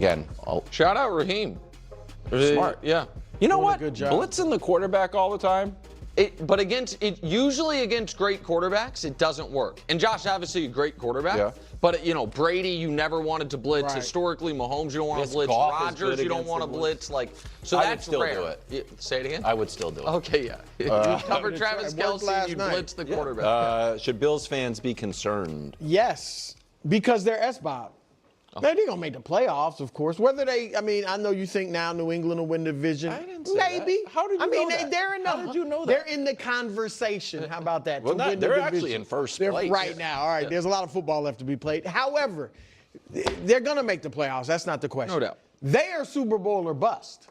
again, Shout out Raheem. smart. Yeah. You know Doing a what? good job. Blitzing the quarterback all the time. But usually against great quarterbacks, it doesn't work. And Josh, obviously a great quarterback. Yeah. But, Brady, you never wanted to blitz. Right. Historically, Mahomes, you don't want Yes, to blitz. Goff is Rodgers, good you don't against want to the blitz. So I would that's still rare. do it. Say it again? I would still do it. Okay, yeah. You cover Travis It worked Kelce last and you night. blitz the quarterback. Should Bills fans be concerned? Yes, because they're S-Bob. They're going to make the playoffs, of course. Whether I know you think now New England will win the division. I didn't say Maybe. that. How did you know that? They're in the, How did you know that? They're in the conversation. How about that? Well, to win they're the actually division. in first They're place. right now. All right, there's a lot of football left to be played. However, they're going to make the playoffs. That's not the question. No doubt. They are Super Bowl or bust.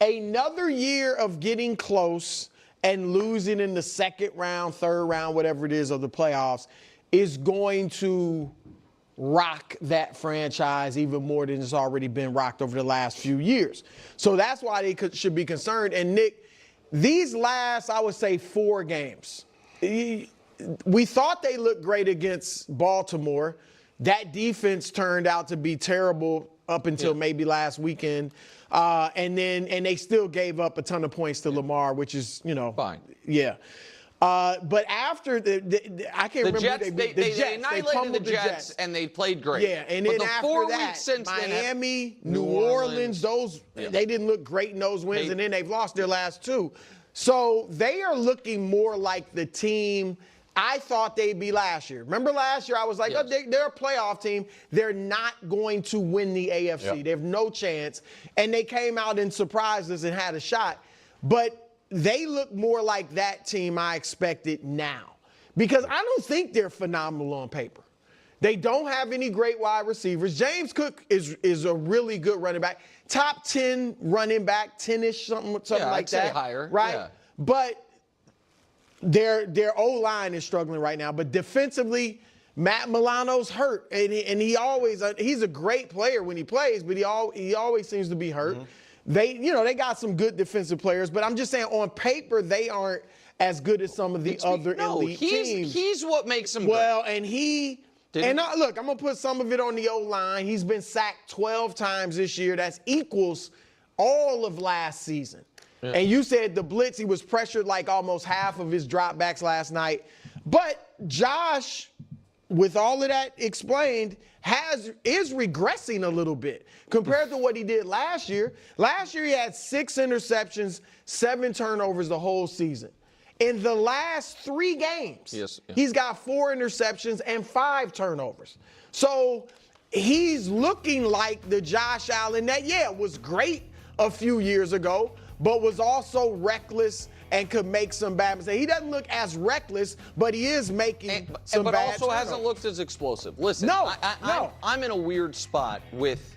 Another year of getting close and losing in the second round, third round, whatever it is of the playoffs is going to rock that franchise even more than it's already been rocked over the last few years. So that's why they should be concerned. And Nick, these last, I would say, 4 games, we thought they looked great against Baltimore. That defense turned out to be terrible up until maybe last weekend. And they still gave up a ton of points to Lamar, which is, Fine. Yeah. But after I can't remember Jets, who they beat. they annihilated the Jets, and they played great. Yeah, and but then the after 4 that, weeks since Miami, then, New Orleans, they didn't look great in those wins, and then they've lost their last 2. So they are looking more like the team I thought they'd be last year. Remember last year I was like, yes. oh, they're a playoff team. They're not going to win the AFC. Yep. They have no chance. And they came out and surprised us and had a shot. But they look more like that team I expected now. Because I don't think they're phenomenal on paper. They don't have any great wide receivers. James Cook is a really good running back. Top 10 running back, 10-ish, something like I'd that. say higher. Right? Yeah. But their O-line is struggling right now. But defensively, Matt Milano's hurt. And he's a great player when he plays, but he always seems to be hurt. Mm-hmm. They got some good defensive players, but I'm just saying on paper they aren't as good as some of the other elite teams. He's what makes him well, great. And look, I'm going to put some of it on the O-line. He's been sacked 12 times this year. That equals all of last season. Yeah. And you said the blitz, he was pressured like almost half of his dropbacks last night. But Josh, with all of that explained, is regressing a little bit compared to what he did last year. Last year he had 6 interceptions, 7 turnovers the whole season. In the last 3 games, he's got 4 interceptions and 5 turnovers. So he's looking like the Josh Allen that, was great a few years ago, but was also reckless and could make some bad mistakes. He doesn't look as reckless, but he is making some bad But also turnovers. hasn't looked as explosive. Listen, I'm in a weird spot with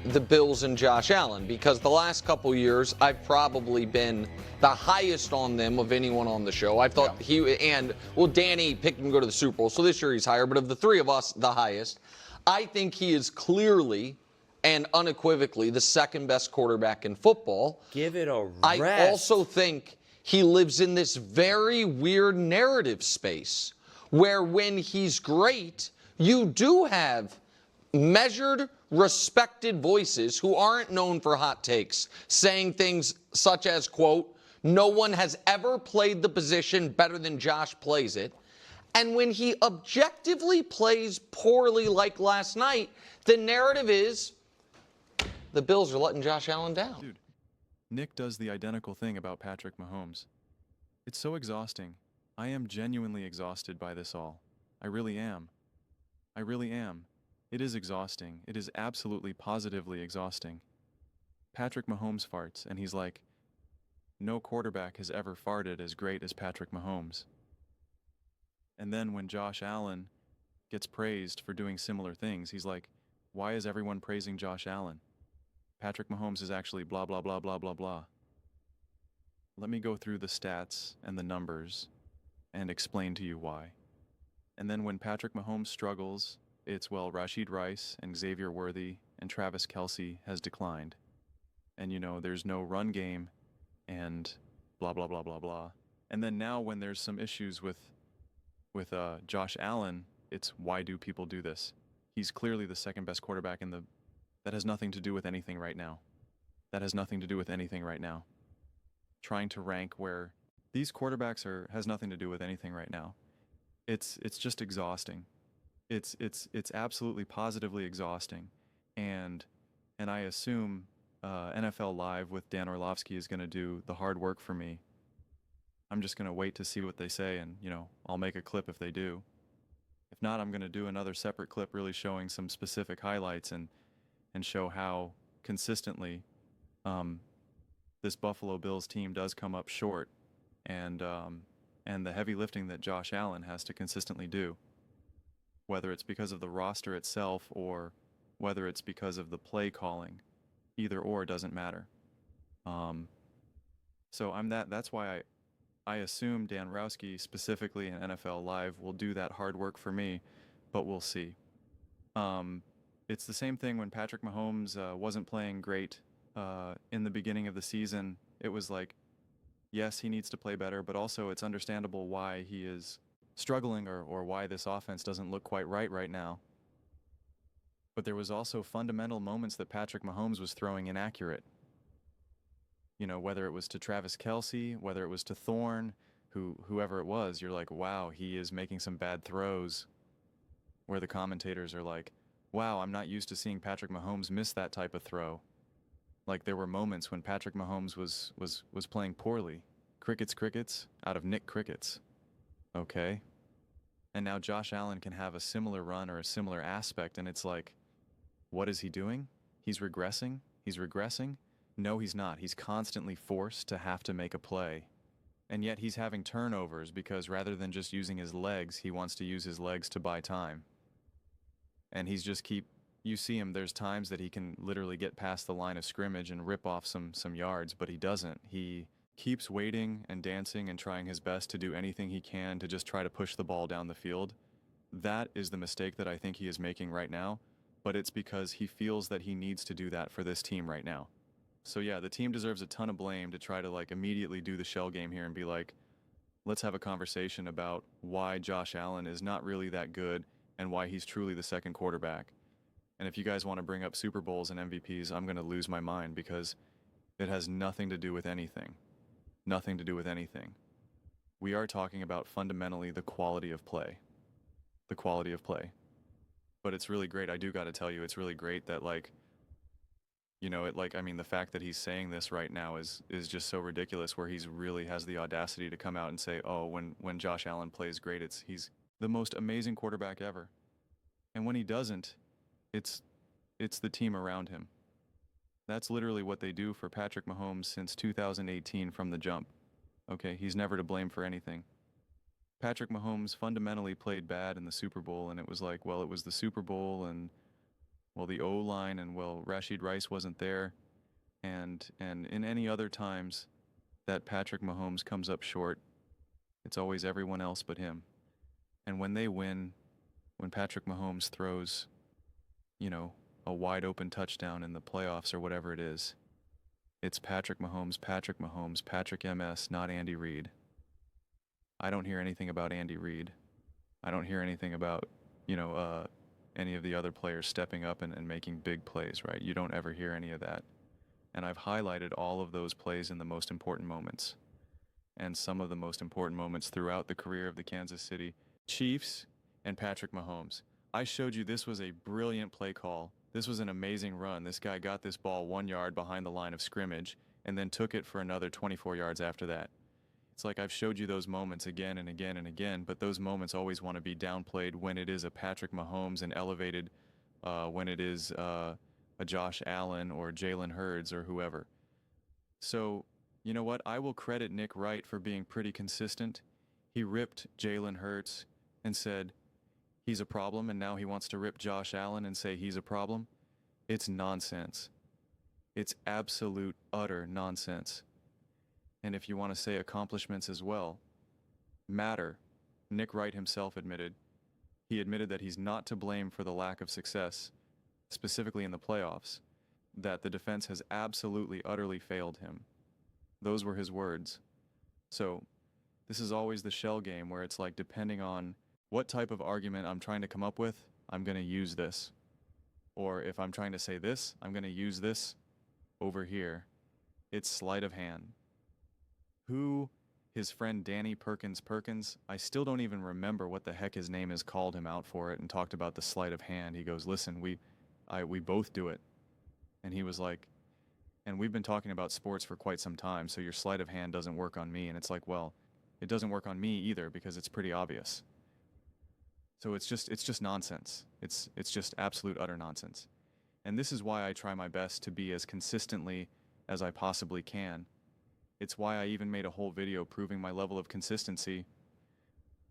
the Bills and Josh Allen because the last couple years I've probably been the highest on them of anyone on the show. I thought Danny picked him to go to the Super Bowl, so this year he's higher, but of the 3 of us, the highest. I think he is clearly and unequivocally the second best quarterback in football. Give it a rest. I also think he lives in this very weird narrative space where when he's great, you do have measured, respected voices who aren't known for hot takes, saying things such as, quote, no one has ever played the position better than Josh plays it. And when he objectively plays poorly like last night, the narrative is the Bills are letting Josh Allen down. Dude, Nick does the identical thing about Patrick Mahomes. It's so exhausting. I am genuinely exhausted by this all. I really am. I really am. It is exhausting. It is absolutely positively exhausting. Patrick Mahomes farts, and he's like, no quarterback has ever farted as great as Patrick Mahomes. And then when Josh Allen gets praised for doing similar things, he's like, why is everyone praising Josh Allen? Patrick Mahomes is actually blah, blah, blah, blah, blah, blah. Let me go through the stats and the numbers and explain to you why. And then when Patrick Mahomes struggles, it's, well, Rashid Rice and Xavier Worthy and Travis Kelce has declined. And, there's no run game and blah, blah, blah, blah, blah. And then now when there's some issues with Josh Allen, it's why do people do this? He's clearly the second best quarterback in the That has nothing to do with anything right now. That has nothing to do with anything right now. Trying to rank where these quarterbacks has nothing to do with anything right now. It's just exhausting. It's absolutely positively exhausting. And I assume NFL Live with Dan Orlovsky is going to do the hard work for me. I'm just going to wait to see what they say, and I'll make a clip if they do. If not, I'm going to do another separate clip really showing some specific highlights and show how consistently this Buffalo Bills team does come up short, and the heavy lifting that Josh Allen has to consistently do, whether it's because of the roster itself or whether it's because of the play calling. Either or doesn't matter. So that's why I assume Dan Rowski specifically in NFL Live will do that hard work for me, but we'll see. It's the same thing when Patrick Mahomes wasn't playing great in the beginning of the season. It was like, yes, he needs to play better, but also it's understandable why he is struggling or why this offense doesn't look quite right now. But there was also fundamental moments that Patrick Mahomes was throwing inaccurate. Whether it was to Travis Kelce, whether it was to Thorne, whoever it was, you're like, wow, he is making some bad throws. Where the commentators are like, wow, I'm not used to seeing Patrick Mahomes miss that type of throw. Like there were moments when Patrick Mahomes was playing poorly. Crickets out of Nick Crickets. Okay. And now Josh Allen can have a similar run or a similar aspect, and it's like, what is he doing? He's regressing? He's regressing? No, he's not. He's constantly forced to have to make a play. And yet he's having turnovers because rather than just using his legs, he wants to use his legs to buy time. And he's just you see him, there's times that he can literally get past the line of scrimmage and rip off some yards, but he doesn't. He keeps waiting and dancing and trying his best to do anything he can to just try to push the ball down the field. That is the mistake that I think he is making right now, but it's because he feels that he needs to do that for this team right now. So yeah, the team deserves a ton of blame to try to immediately do the shell game here and be like, let's have a conversation about why Josh Allen is not really that good and why he's truly the second quarterback. And if you guys want to bring up Super Bowls and MVPs, I'm going to lose my mind because it has nothing to do with anything. Nothing to do with anything. We are talking about fundamentally the quality of play. The quality of play. But it's really great. I do got to tell you, it's really great that the fact that he's saying this right now is just so ridiculous, where he's really has the audacity to come out and say, oh, when Josh Allen plays great, he's the most amazing quarterback ever. And when he doesn't, it's the team around him. That's literally what they do for Patrick Mahomes since 2018 from the jump. Okay, he's never to blame for anything. Patrick Mahomes fundamentally played bad in the Super Bowl, and it was like, well, it was the Super Bowl, and well, the O-line, and well, Rashid Rice wasn't there. And in any other times that Patrick Mahomes comes up short, it's always everyone else but him. And when they win, when Patrick Mahomes throws, a wide open touchdown in the playoffs or whatever it is, it's Patrick Mahomes, Patrick MS, not Andy Reid. I don't hear anything about Andy Reid. I don't hear anything about, any of the other players stepping up and making big plays, right? You don't ever hear any of that. And I've highlighted all of those plays in the most important moments. And some of the most important moments throughout the career of the Kansas City Chiefs and Patrick Mahomes. I showed you this was a brilliant play call. This was an amazing run. This guy got this ball 1 yard behind the line of scrimmage and then took it for another 24 yards after that. It's like I've showed you those moments again and again and again, but those moments always want to be downplayed when it is a Patrick Mahomes and elevated when it is a Josh Allen or Jalen Hurts or whoever. So, you know what? I will credit Nick Wright for being pretty consistent. He ripped Jalen Hurts and said he's a problem, and now he wants to rip Josh Allen and say he's a problem. It's nonsense. It's absolute, utter nonsense. And if you want to say accomplishments as well, matter. Nick Wright himself admitted. He admitted that he's not to blame for the lack of success, specifically in the playoffs, that the defense has absolutely, utterly failed him. Those were his words. So this is always the shell game where it's like, depending on what type of argument I'm trying to come up with, I'm going to use this. Or if I'm trying to say this, I'm going to use this over here. It's sleight of hand. Who his friend Danny Perkins, I still don't even remember what the heck his name is, called him out for it and talked about the sleight of hand. He goes, listen, we both do it. And he was like, and we've been talking about sports for quite some time, so your sleight of hand doesn't work on me. And it's like, well, it doesn't work on me either because it's pretty obvious. So it's just nonsense. It's just absolute utter nonsense. And this is why I try my best to be as consistently as I possibly can. It's why I even made a whole video proving my level of consistency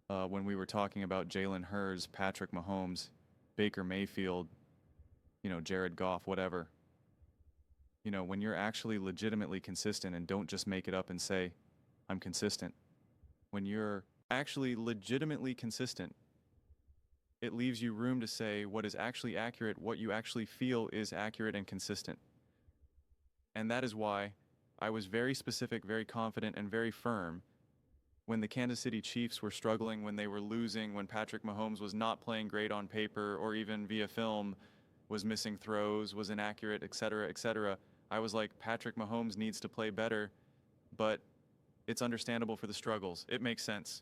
when we were talking about Jalen Hurts, Patrick Mahomes, Baker Mayfield, Jared Goff, whatever. When you're actually legitimately consistent and don't just make it up and say, I'm consistent. When you're actually legitimately consistent, it leaves you room to say what is actually accurate, what you actually feel is accurate and consistent. And that is why I was very specific, very confident, and very firm when the Kansas City Chiefs were struggling, when they were losing, when Patrick Mahomes was not playing great on paper or even via film, was missing throws, was inaccurate, etc., etc. I was like, Patrick Mahomes needs to play better, but it's understandable for the struggles. It makes sense.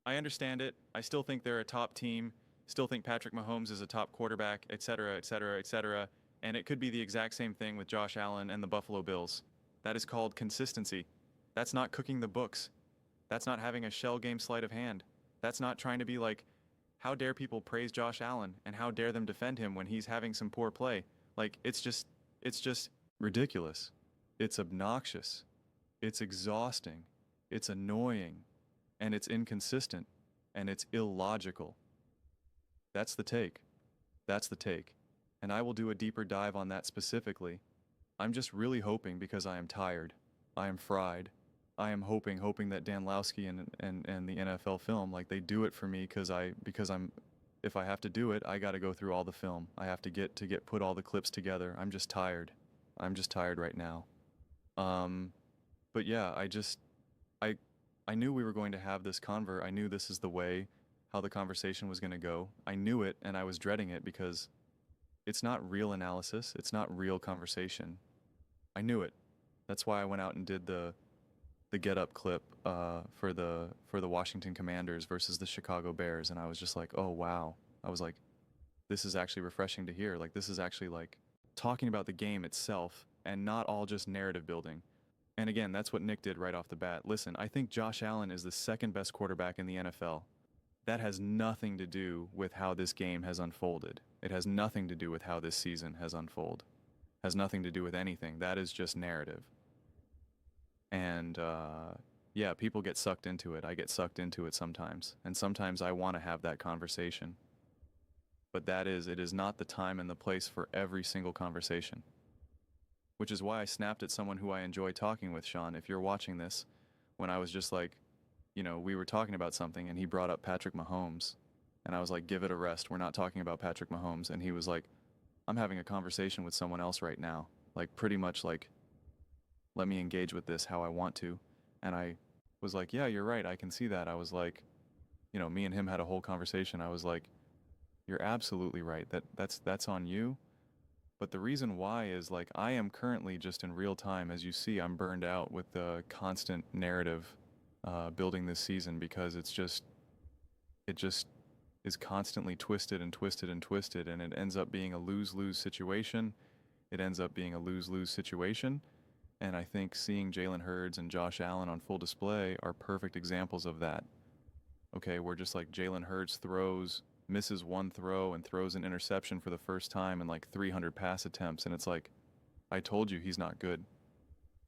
I understand it. I still think they're a top team, still think Patrick Mahomes is a top quarterback, etc., etc., etc., and it could be the exact same thing with Josh Allen and the Buffalo Bills. That is called consistency. That's not cooking the books. That's not having a shell game sleight of hand. That's not trying to be like, how dare people praise Josh Allen and how dare them defend him when he's having some poor play? Like, it's just ridiculous. It's obnoxious. It's exhausting. It's annoying. And it's inconsistent. And it's illogical. That's the take. That's the take. And I will do a deeper dive on that specifically. I'm just really hoping, because I am tired. I am fried. I am hoping that Dan Lowski and the NFL film, like, they do it for me because if I have to do it, I got to go through all the film. I have to put all the clips together. I'm just tired. I'm just tired right now. But yeah, I knew we were going to have this convert. I knew this is the way how the conversation was going to go. I knew it, and I was dreading it because it's not real analysis. It's not real conversation. I knew it. That's why I went out and did the get up clip for the Washington Commanders versus the Chicago Bears, and I was just like, oh wow. I was like, this is actually refreshing to hear. Like, this is actually like talking about the game itself and not all just narrative building. And again, that's what Nick did right off the bat. Listen, I think Josh Allen is the second best quarterback in the NFL. That has nothing to do with how this game has unfolded. It has nothing to do with how this season has unfolded. Has nothing to do with anything. That is just narrative. And yeah, people get sucked into it. I get sucked into it sometimes. And sometimes I want to have that conversation. But it is not the time and the place for every single conversation. Which is why I snapped at someone who I enjoy talking with, Sean. If you're watching this, when I was just like, we were talking about something and he brought up Patrick Mahomes. And I was like, give it a rest. We're not talking about Patrick Mahomes. And he was like, I'm having a conversation with someone else right now. Like, pretty much like, let me engage with this how I want to. And I was like, yeah, you're right. I can see that. I was like, me and him had a whole conversation. I was like, you're absolutely right. That's on you. But the reason why is, like, I am currently just in real time, as you see, I'm burned out with the constant narrative building this season, because it just is constantly twisted and twisted and twisted, and it ends up being a lose-lose situation. It ends up being a lose-lose situation. And I think seeing Jalen Hurts and Josh Allen on full display are perfect examples of that. Okay, where just like Jalen Hurts misses one throw and throws an interception for the first time in like 300 pass attempts, and it's like, I told you he's not good.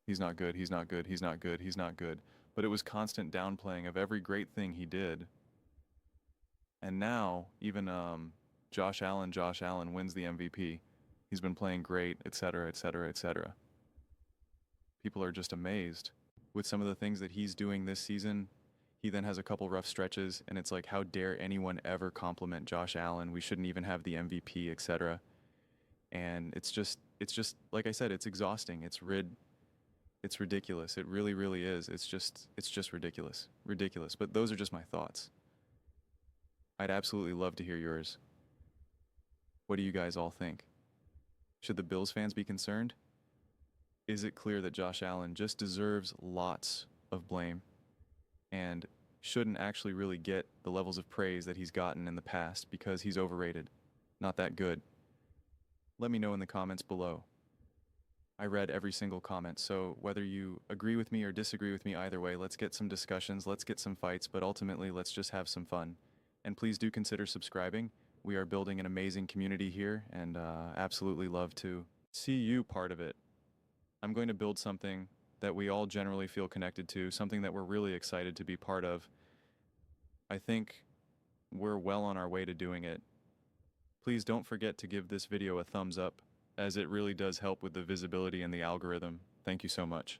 He's not good, he's not good, he's not good, he's not good. But it was constant downplaying of every great thing he did. And now, even Josh Allen wins the MVP. He's been playing great, etc., etc., etc. People are just amazed with some of the things that he's doing this season. He then has a couple rough stretches, and it's like, how dare anyone ever compliment Josh Allen? We shouldn't even have the MVP, etc. And it's just like I said, it's exhausting. It's ridiculous. It really, really is. It's just ridiculous. But those are just my thoughts. I'd absolutely love to hear yours. What do you guys all think? Should the Bills fans be concerned? Is it clear that Josh Allen just deserves lots of blame and shouldn't actually really get the levels of praise that he's gotten in the past because he's overrated, not that good? Let me know in the comments below. I read every single comment, so whether you agree with me or disagree with me, either way, let's get some discussions, let's get some fights, but ultimately let's just have some fun. And please do consider subscribing. We are building an amazing community here, and absolutely love to see you part of it. I'm going to build something that we all generally feel connected to, something that we're really excited to be part of. I think we're well on our way to doing it. Please don't forget to give this video a thumbs up, as it really does help with the visibility and the algorithm. Thank you so much.